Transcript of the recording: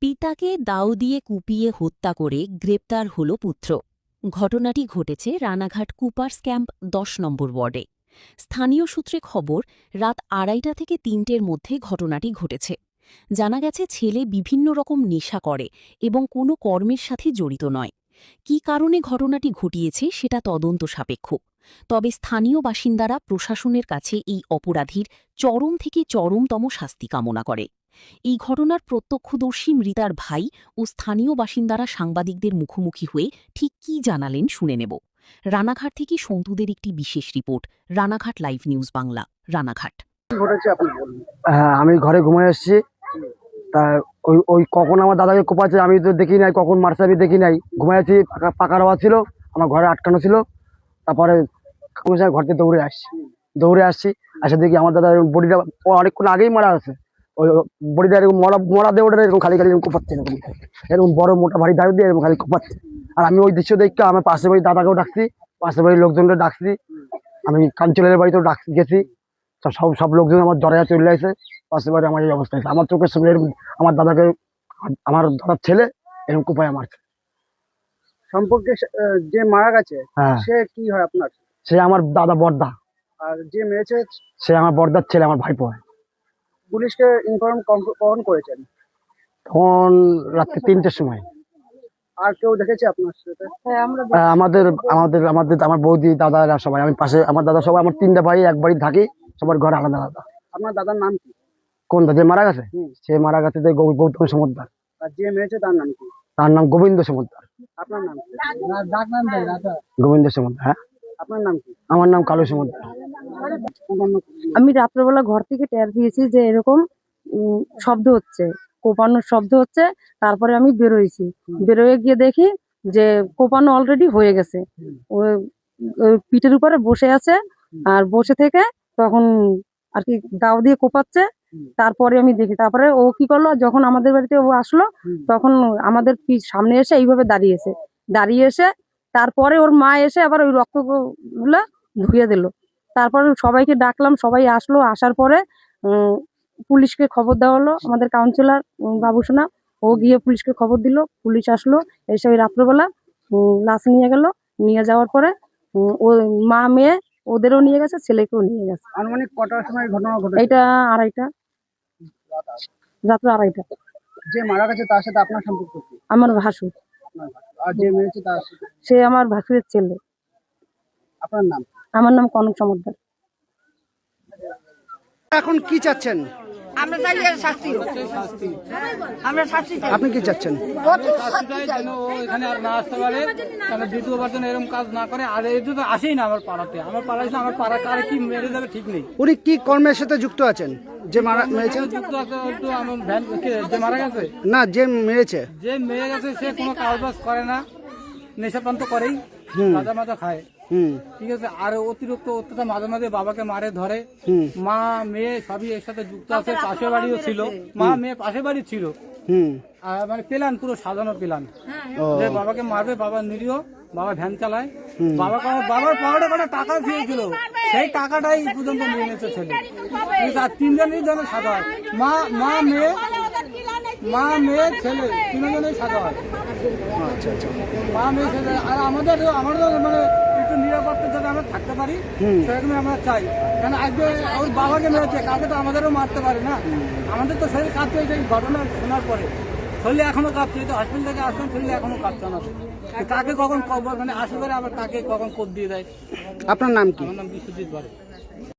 পিতাকে দাও দিয়ে কুপিয়ে হত্যা করে গ্রেপ্তার হল পুত্র। ঘটনাটি ঘটেছে রানাঘাট কুপার্স ক্যাম্প ১০ নম্বর ওয়ার্ডে। স্থানীয় সূত্রে খবর, রাত ২:৩০ থেকে ৩টের মধ্যে ঘটনাটি ঘটেছে। জানা গেছে ছেলে বিভিন্ন রকম নেশা করে এবং কোনো কর্মের সাথে জড়িত নয়। কী কারণে ঘটনাটি ঘটিয়েছে সেটা তদন্ত সাপেক্ষ। তবে স্থানীয় বাসিন্দারা প্রশাসনের কাছে এই অপরাধীর চরম থেকে চরমতম শাস্তি কামনা করে। এই ঘটনার প্রত্যক্ষদর্শী মৃতার ভাই ও স্থানীয় বাসিন্দারা সাংবাদিকদের মুখোমুখি হয়ে ঠিক কী জানালেন শুনে নেব। রানাঘাট থেকে সন্তুদের একটি বিশেষ report, Ranaghat live news Bangla, Ranaghat. হ্যাঁ, আমি ঘরে ঘুমায় এসেছি। তা ওই ওই কখন আমার দাদাকে কোপাচ্ছে আমি তো দেখি নাই, কখন মারছে আমি দেখি নাই, ঘুমায় আছি। পাকার আওয়াজ ছিল, আমার ঘরে আটকানো ছিল। তারপরে ঘর থেকে দৌড়ে আসছি, আসে দেখি আমার দাদা বডিটা অনেকক্ষণ আগেই মারা আছে। ওই বডিটা এরকম মরা দেওয়াটা এরকম খালি খালি এরকম কোপাচ্ছে, এরকম বড় মোটা ভারী দাঁড়িয়ে দিয়ে এরকম খালি কোপাচ্ছে। আর আমি ওই দৃশ্য দেখতে আমার পাশের বাড়ির দাদাকেও ডাকছি, পাশের বাড়ির লোকজনকে ডাকছি, আমি কাঞ্চলের বাড়িতেও গেছি। সব লোকজন আমার দরজা চলে আসে, পাশের বাড়ি আমার এই অবস্থা হয়েছে। আমার চোখের সামনে আমার দাদাকে, আমার দাদার ছেলে এরকম কোপায় মারছে। সম্পর্কে যে মারা গেছে হ্যাঁ, সে কি হয় আপনার? সে আমার দাদা বড়দা। আর যে মেরেছে সে আমার বড়দার ছেলে, আমার ভাইপো হয়। পুলিশকে ইনফর্ম কখন করেছেন? তখন রাত্রে 3টের সময়। আর কেউ দেখেছে আপনার সাথে? আমাদের আমাদের আমাদের আমার বৌদি দাদারা সবাই, আমি পাশে আমার দাদা সবাই, আমার 3টা ভাই এক বাড়ি থাকি, সবার ঘর আলাদা আলাদা। আপনার দাদার নাম কি? কোন দাদা যে মারা গেছে? সে মারা গেছে যে গৌতম সমুদ্র। আর যে মেরেছে তার নাম কি? তার নাম গোবিন্দ সমুদ্র। আপনার নাম কি? গোবিন্দ সমুদ্র। হ্যাঁ, আপনার নাম কি? আমার নাম কালু সমুদ্র। আমি রাত্রেবেলা ঘর থেকে টের পেয়েছি যে এরকম শব্দ হচ্ছে, কোপানোর শব্দ হচ্ছে। তারপরে আমি বেরোইছি, বেরোয় গিয়ে দেখি যে কোপানো অলরেডি হয়ে গেছে। ওই পিঠের উপরে বসে আছে, আর বসে থেকে তখন আর কি দাও দিয়ে কোপাচ্ছে। তারপরে আমি দেখি, তারপরে ও কি করলো, যখন আমাদের বাড়িতে ও আসলো তখন আমাদের সামনে এসে এইভাবে দাঁড়িয়ে এসে তারপরে ওর মা এসে আবার ওই রক্ত গুলা ধুয়ে দিল। তারপরে সবাইকে ডাকলাম, সবাই আসলো। আসার পরে পুলিশকে খবর দেওয়া হলো। আমাদের কাউন্সিলর বাবুসোনা ও গিয়ে পুলিশকে খবর দিল, পুলিশ আসলো, এসে ওই রাত্রেবেলা লাশ নিয়ে গেল। নিয়ে যাওয়ার পরে ও মা মেয়ে ওদেরও নিয়ে গেছে, ছেলেকেও নিয়ে গেছে। আনুমানিক কটার সময় ঘটনা ঘটেছে? এটা 2:30, রাত্রে 2:30। যে মারা গেছে তার সাথে আপনার সম্পর্ক কি? আমার ভাসুর। আপনার ভাই। আর যে মেরেছে তার সাথে? সে আমার ভাসুরের ছেলে। আপনার নাম? আমার নাম কনক সমুদ্র। এখন কি চাচ্ছেন? আমরা চাই এর শাস্তি হোক। আমরা শাস্তি চাই। আপনি কি চাচ্ছেন? যেন ও এখানে আর না আসতে পারে, কেন দ্বিতীয়বার যেন এরকম কাজ না করে। আর এই তো আসেই না আমার পাড়াতে, আমার পাড়ায় না, আমার পাড়া কারে কি মেরে যাবে ঠিক নেই। উনি কি কর্মের সাথে যুক্ত আছেন? যে মেরেছে? যুক্ত আছে একটু আমার ভ্যান যে মারা গেছে, না, যে মেরেছে। যে মেরে গেছে সে কোনো কাজবাজ করে না, নেশাপান তো করেই, মাজা মাজা খায়। ঠিক আছে। আর অতিরিক্ত অত্যাচার মাঝে মাঝে বাবাকে মারে ধরে। মা মেয়ে সবই এর সাথে যুক্ত আছে। পাশের বাড়িও ছিল, মা মেয়ে পাশের বাড়ি ছিল। আর মানে প্ল্যান, পুরো সাজানো প্ল্যান যে বাবাকে মারবে। বাবা নিরীহ, বাবা ভ্যান চালায়। বাবার পাওয়াটা কোনো টাকা দিয়েছিল, সেই টাকাটাই পর্যন্ত নিয়ে নিয়েছে ছেলে। আর 3জনই যেন সাজা হয়, মা মেয়ে ছেলে 3জনেই সাজা হয়। মা মেয়ে ছেলে। আর আমাদের মানে একটু নিরাপত্তা যাতে আমরা থাকতে পারি, সেরকমই আমরা চাই। কারণ আজকে ওর বাবাকে মেরেছে, কাকে তো আমাদেরও মারতে পারে না। আমাদের তো শরীর কাঁপছে এই ঘটনা শোনার পরে, শরীরে এখনো কাঁপছে। তো হসপিটাল থেকে আসলাম, শরীরে এখনো কাঁপছে আমাদের। কাকে কখন মানে আসতে পারে, আবার কাকে কখন কোপ দিয়ে দেয়। আপনার নাম কি? আমার নাম বিশ্বজিৎ বাড়ি।